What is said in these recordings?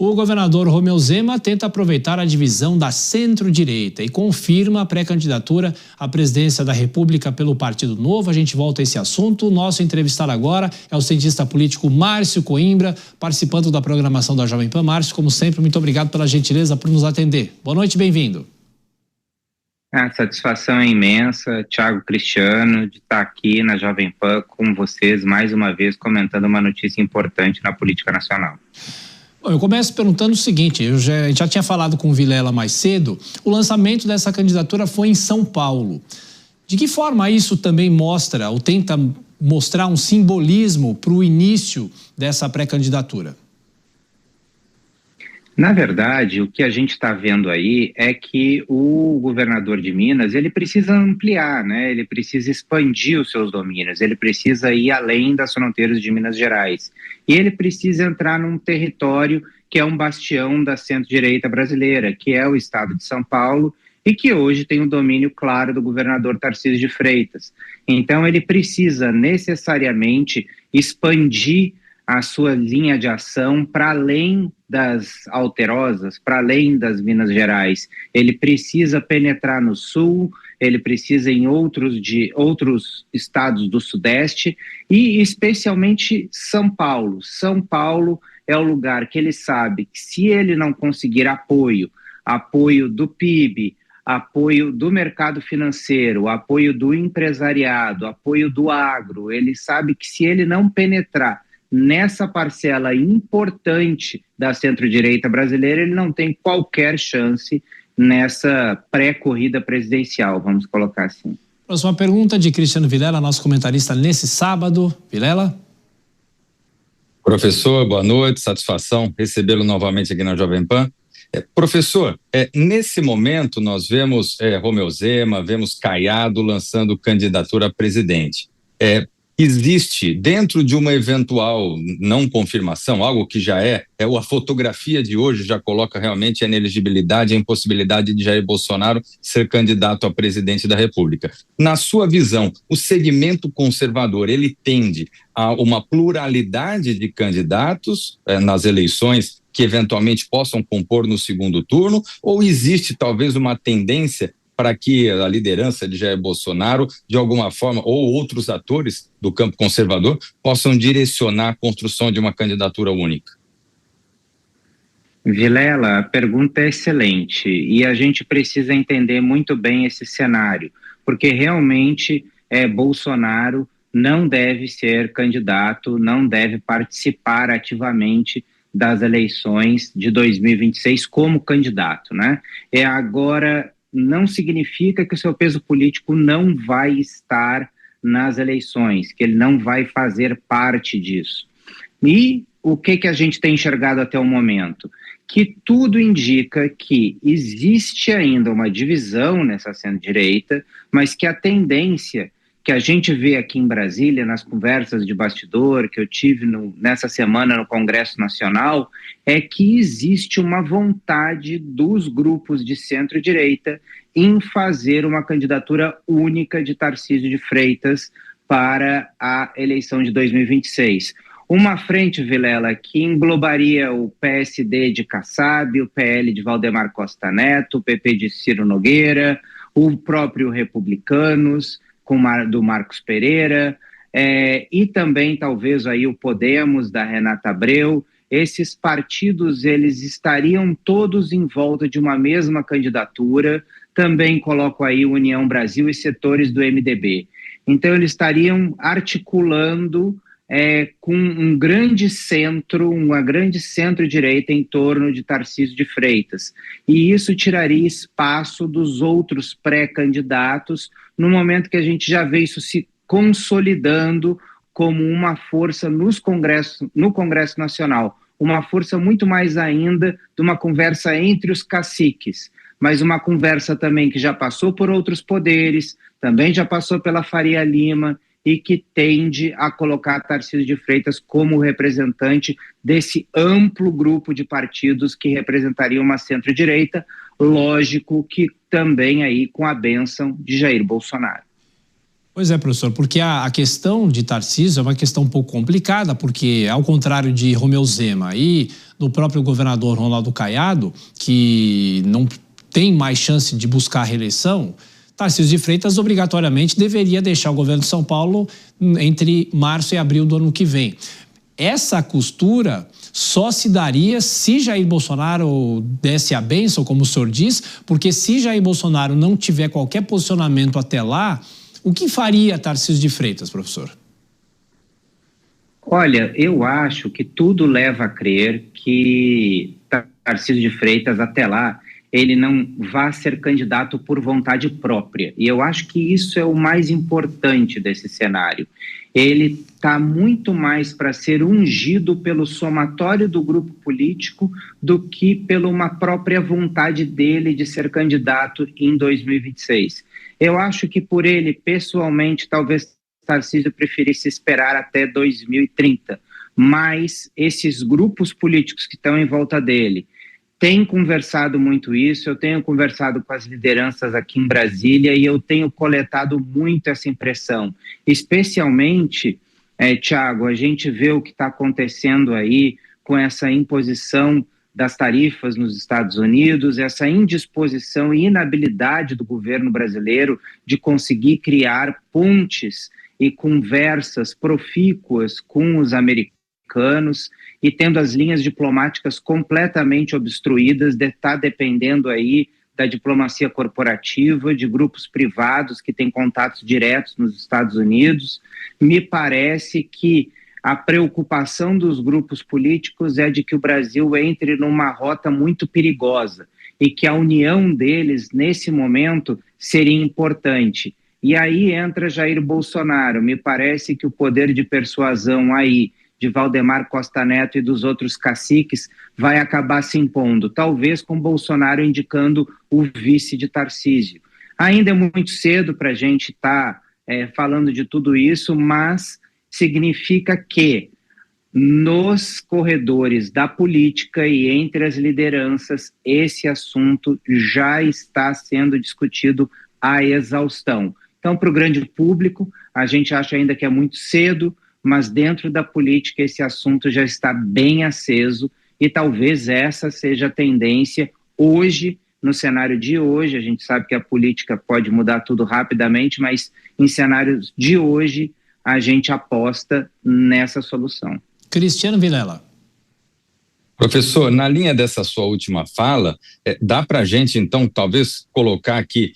O governador Romeu Zema tenta aproveitar a divisão da centro-direita e confirma a pré-candidatura à presidência da República pelo Partido Novo. A gente volta a esse assunto. O nosso entrevistado agora é o cientista político Márcio Coimbra, participando da programação da Jovem Pan. Márcio, como sempre, muito obrigado pela gentileza por nos atender. Boa noite, bem-vindo. A satisfação é imensa, Thiago, Cristiano, de estar aqui na Jovem Pan com vocês mais uma vez comentando uma notícia importante na política nacional. Bom, eu começo perguntando o seguinte, eu já tinha falado com o Vilela mais cedo, o lançamento dessa candidatura foi em São Paulo. De que forma isso também mostra, ou tenta mostrar um simbolismo para o início dessa pré-candidatura? Na verdade, o que a gente está vendo aí é que o governador de Minas, ele precisa ampliar, né? Ele precisa expandir os seus domínios, ele precisa ir além das fronteiras de Minas Gerais. E ele precisa entrar num território que é um bastião da centro-direita brasileira, que é o estado de São Paulo, e que hoje tem um domínio claro do governador Tarcísio de Freitas. Então, ele precisa necessariamente expandir a sua linha de ação para além das alterosas, para além das Minas Gerais. Ele precisa penetrar no Sul, ele precisa em outros estados do Sudeste e especialmente São Paulo. São Paulo é o lugar que ele sabe que se ele não conseguir apoio do PIB, apoio do mercado financeiro, apoio do empresariado, apoio do agro, ele sabe que se ele não penetrar nessa parcela importante da centro-direita brasileira, ele não tem qualquer chance nessa pré-corrida presidencial, vamos colocar assim. Próxima pergunta de Cristiano Vilela, nosso comentarista nesse sábado. Vilela? Professor, boa noite, satisfação recebê-lo novamente aqui na Jovem Pan. Professor, nesse momento nós vemos Romeu Zema, vemos Caiado lançando candidatura a presidente. Existe, dentro de uma eventual não confirmação, algo que já a fotografia de hoje já coloca realmente a inelegibilidade, a impossibilidade de Jair Bolsonaro ser candidato a presidente da República. Na sua visão, o segmento conservador, ele tende a uma pluralidade de candidatos nas eleições que eventualmente possam compor no segundo turno, ou existe talvez uma tendência para que a liderança de Jair Bolsonaro, de alguma forma, ou outros atores do campo conservador, possam direcionar a construção de uma candidatura única? Vilela, a pergunta é excelente e a gente precisa entender muito bem esse cenário, porque realmente Bolsonaro não deve ser candidato, não deve participar ativamente das eleições de 2026 como candidato, né? Agora, não significa que o seu peso político não vai estar nas eleições, que ele não vai fazer parte disso. E o que a gente tem enxergado até o momento? Que tudo indica que existe ainda uma divisão nessa centro-direita, mas que a tendência que a gente vê aqui em Brasília, nas conversas de bastidor que eu tive nessa semana no Congresso Nacional, é que existe uma vontade dos grupos de centro-direita em fazer uma candidatura única de Tarcísio de Freitas para a eleição de 2026. Uma frente, Vilela, que englobaria o PSD de Kassab, o PL de Valdemar Costa Neto, o PP de Ciro Nogueira, o próprio Republicanos, do Marcos Pereira, e também talvez aí o Podemos da Renata Abreu. Esses partidos, eles estariam todos em volta de uma mesma candidatura. Também coloco aí União Brasil e setores do MDB. Então eles estariam articulando com um grande centro, uma grande centro-direita em torno de Tarcísio de Freitas. E isso tiraria espaço dos outros pré-candidatos no momento que a gente já vê isso se consolidando como uma força no Congresso Nacional, uma força muito mais ainda de uma conversa entre os caciques, mas uma conversa também que já passou por outros poderes, também já passou pela Faria Lima, e que tende a colocar Tarcísio de Freitas como representante desse amplo grupo de partidos que representaria uma centro-direita, lógico que também aí com a bênção de Jair Bolsonaro. Pois é, professor, porque a questão de Tarcísio é uma questão um pouco complicada, porque ao contrário de Romeu Zema e do próprio governador Ronaldo Caiado, que não tem mais chance de buscar a reeleição, Tarcísio de Freitas obrigatoriamente deveria deixar o governo de São Paulo entre março e abril do ano que vem. Essa costura só se daria se Jair Bolsonaro desse a bênção, como o senhor diz, porque se Jair Bolsonaro não tiver qualquer posicionamento até lá, o que faria Tarcísio de Freitas, professor? Olha, eu acho que tudo leva a crer que Tarcísio de Freitas, até lá, ele não vai ser candidato por vontade própria. E eu acho que isso é o mais importante desse cenário. Ele está muito mais para ser ungido pelo somatório do grupo político do que pela uma própria vontade dele de ser candidato em 2026. Eu acho que por ele, pessoalmente, talvez Tarcísio preferisse esperar até 2030, mas esses grupos políticos que estão em volta dele têm conversado muito isso, eu tenho conversado com as lideranças aqui em Brasília e eu tenho coletado muito essa impressão, especialmente, Tiago, a gente vê o que está acontecendo aí com essa imposição das tarifas nos Estados Unidos, essa indisposição e inabilidade do governo brasileiro de conseguir criar pontes e conversas profícuas com os americanos e tendo as linhas diplomáticas completamente obstruídas, está dependendo aí da diplomacia corporativa, de grupos privados que têm contatos diretos nos Estados Unidos. Me parece que a preocupação dos grupos políticos é de que o Brasil entre numa rota muito perigosa e que a união deles, nesse momento, seria importante. E aí entra Jair Bolsonaro. Me parece que o poder de persuasão aí de Valdemar Costa Neto e dos outros caciques vai acabar se impondo, talvez com Bolsonaro indicando o vice de Tarcísio. Ainda é muito cedo para a gente estar falando de tudo isso, mas significa que nos corredores da política e entre as lideranças, esse assunto já está sendo discutido à exaustão. Então, para o grande público, a gente acha ainda que é muito cedo, mas dentro da política esse assunto já está bem aceso e talvez essa seja a tendência hoje, no cenário de hoje. A gente sabe que a política pode mudar tudo rapidamente, mas em cenários de hoje, a gente aposta nessa solução. Cristiano Vilela. Professor, na linha dessa sua última fala, dá para a gente, então, talvez colocar aqui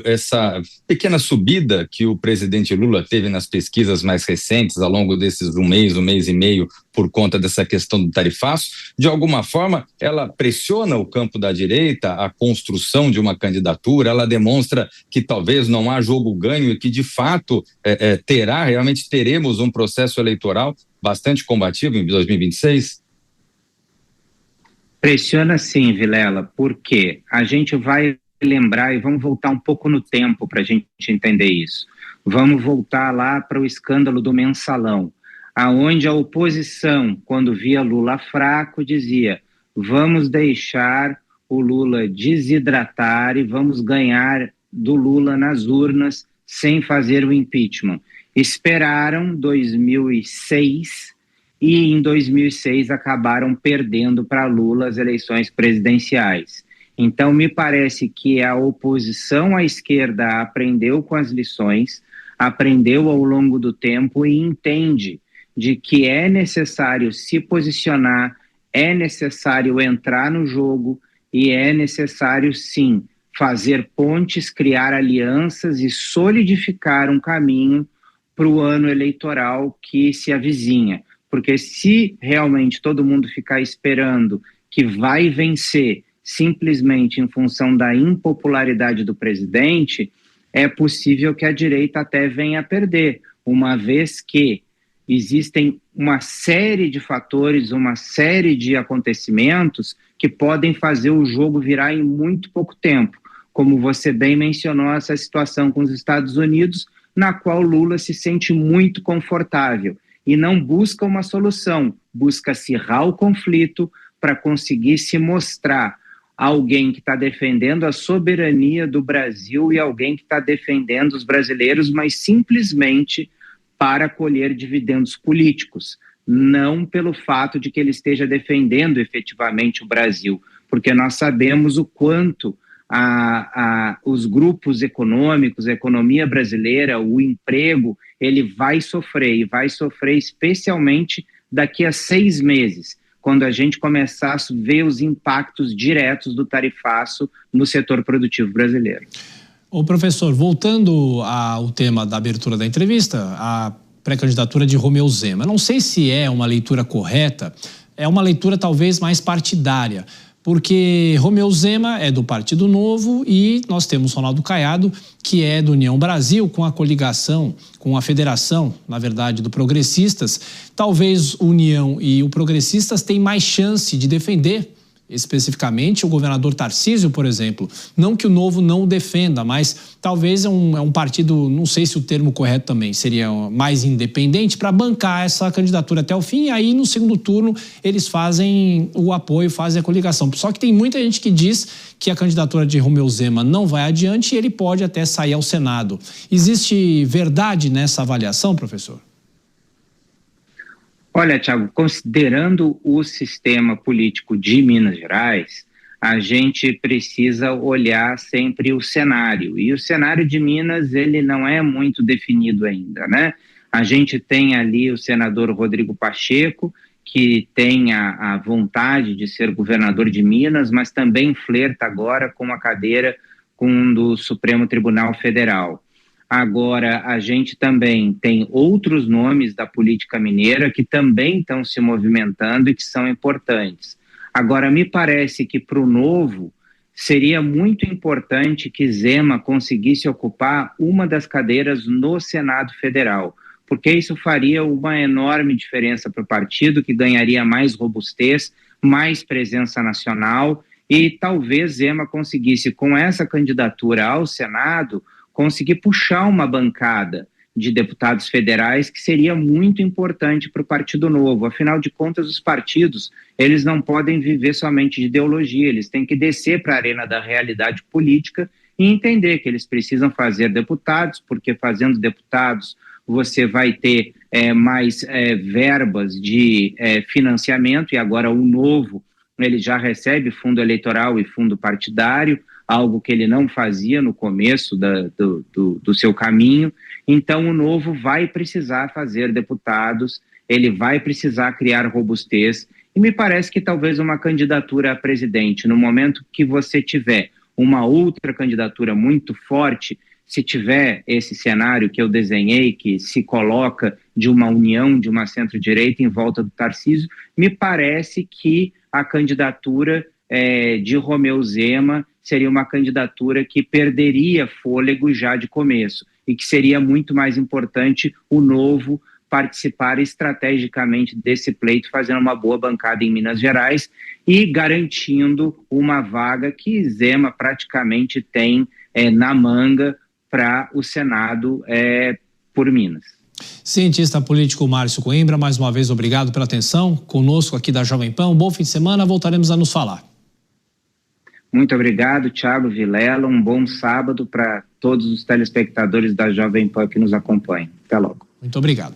essa pequena subida que o presidente Lula teve nas pesquisas mais recentes, ao longo desses um mês e meio, por conta dessa questão do tarifaço, de alguma forma, ela pressiona o campo da direita, a construção de uma candidatura, ela demonstra que talvez não há jogo ganho e que, de fato, realmente teremos um processo eleitoral bastante combativo em 2026? Pressiona sim, Vilela, porque a gente vai lembrar e vamos voltar um pouco no tempo para a gente entender isso. Vamos voltar lá para o escândalo do Mensalão, aonde a oposição, quando via Lula fraco, dizia: vamos deixar o Lula desidratar e vamos ganhar do Lula nas urnas sem fazer o impeachment. Esperaram 2006 e em 2006 acabaram perdendo para Lula as eleições presidenciais. Então, me parece que a oposição à esquerda aprendeu com as lições, aprendeu ao longo do tempo e entende de que é necessário se posicionar, é necessário entrar no jogo e é necessário, sim, fazer pontes, criar alianças e solidificar um caminho para o ano eleitoral que se avizinha. Porque se realmente todo mundo ficar esperando que vai vencer simplesmente em função da impopularidade do presidente, é possível que a direita até venha a perder, uma vez que existem uma série de fatores, uma série de acontecimentos que podem fazer o jogo virar em muito pouco tempo. Como você bem mencionou, essa situação com os Estados Unidos, na qual Lula se sente muito confortável e não busca uma solução, busca acirrar o conflito para conseguir se mostrar alguém que está defendendo a soberania do Brasil e alguém que está defendendo os brasileiros, mas simplesmente para colher dividendos políticos, não pelo fato de que ele esteja defendendo efetivamente o Brasil, porque nós sabemos o quanto os grupos econômicos, a economia brasileira, o emprego, ele vai sofrer, e vai sofrer especialmente daqui a 6 meses, quando a gente começar a ver os impactos diretos do tarifaço no setor produtivo brasileiro. Ô professor, voltando ao tema da abertura da entrevista, a pré-candidatura de Romeu Zema, não sei se é uma leitura correta, é uma leitura talvez mais partidária, porque Romeu Zema é do Partido Novo e nós temos Ronaldo Caiado, que é do União Brasil, com a coligação, com a federação, na verdade, do Progressistas. Talvez o União e o Progressistas têm mais chance de defender especificamente o governador Tarcísio, por exemplo. Não que o Novo não o defenda, mas talvez é um partido, não sei se o termo correto também seria mais independente, para bancar essa candidatura até o fim, e aí no segundo turno eles fazem o apoio, fazem a coligação. Só que tem muita gente que diz que a candidatura de Romeu Zema não vai adiante e ele pode até sair ao Senado. Existe verdade nessa avaliação, professor? Olha, Thiago, considerando o sistema político de Minas Gerais, a gente precisa olhar sempre o cenário. E o cenário de Minas, ele não é muito definido ainda, né? A gente tem ali o senador Rodrigo Pacheco, que tem a vontade de ser governador de Minas, mas também flerta agora com a cadeira do Supremo Tribunal Federal. Agora, a gente também tem outros nomes da política mineira que também estão se movimentando e que são importantes. Agora, me parece que para o Novo seria muito importante que Zema conseguisse ocupar uma das cadeiras no Senado Federal, porque isso faria uma enorme diferença para o partido, que ganharia mais robustez, mais presença nacional, e talvez Zema conseguisse, com essa candidatura ao Senado, conseguir puxar uma bancada de deputados federais que seria muito importante para o Partido Novo. Afinal de contas, os partidos, eles não podem viver somente de ideologia, eles têm que descer para a arena da realidade política e entender que eles precisam fazer deputados, porque fazendo deputados você vai ter mais verbas de financiamento, e agora o Novo, ele já recebe fundo eleitoral e fundo partidário, algo que ele não fazia no começo do seu caminho. Então, o Novo vai precisar fazer deputados, ele vai precisar criar robustez, e me parece que talvez uma candidatura a presidente, no momento que você tiver uma outra candidatura muito forte, se tiver esse cenário que eu desenhei, que se coloca de uma união, de uma centro-direita em volta do Tarcísio, me parece que a candidatura de Romeu Zema seria uma candidatura que perderia fôlego já de começo e que seria muito mais importante o Novo participar estrategicamente desse pleito, fazendo uma boa bancada em Minas Gerais e garantindo uma vaga que Zema praticamente tem na manga para o Senado por Minas. Cientista político Márcio Coimbra, mais uma vez obrigado pela atenção conosco aqui da Jovem Pan. Um bom fim de semana, voltaremos a nos falar. Muito obrigado, Thiago Vilela. Um bom sábado para todos os telespectadores da Jovem Pan que nos acompanham. Até logo. Muito obrigado.